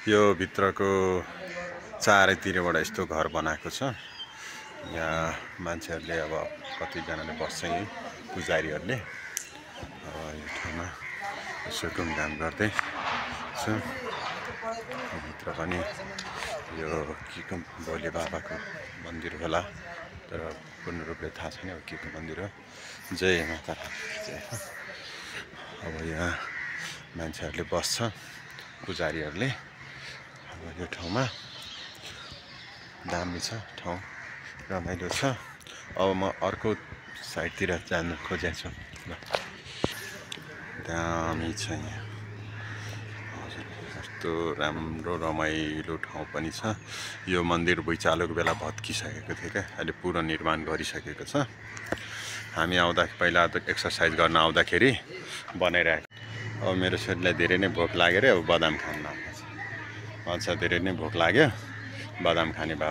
यो भित्रको चारैतिरबाट यस्तो घर बनाएको छ। यहाँ मान्छेहरूले अब कतिजनाले बस्छ यही पुजारीहरूले। अब यो ठाउँमा यसो घुमघाम गर्दै छ। भित्र पनि यो के को भोले बाबाको मन्दिर होला, तर पूर्ण रूपले थाहा छैन अब के को मन्दिर हो। जय माता जय। अब यहाँ मान्छेहरूले बस्छ पुजारीहरूले। अब यो ठाउँमा दामी छ ठाउँ, रमाइलो छ। अब म अर्को साइडतिर जानु खोजेको छु। दामी छ यहाँ, कस्तो राम्रो रमाइलो ठाउँ पनि छ। यो मन्दिर भुइँचालोको बेला भत्किसकेको थियो क्या, अहिले पुनर्निर्माण गरिसकेको छ। हामी आउँदा पहिला एक्सर्साइज गर्न आउँदाखेरि बनाइरहेको। अब मेरो छोरीलाई धेरै नै भोक लाग्यो रे, अब बदाम खान लाग्छ। धेरै नै भोक लाग्यो, बदाम खाने बाबा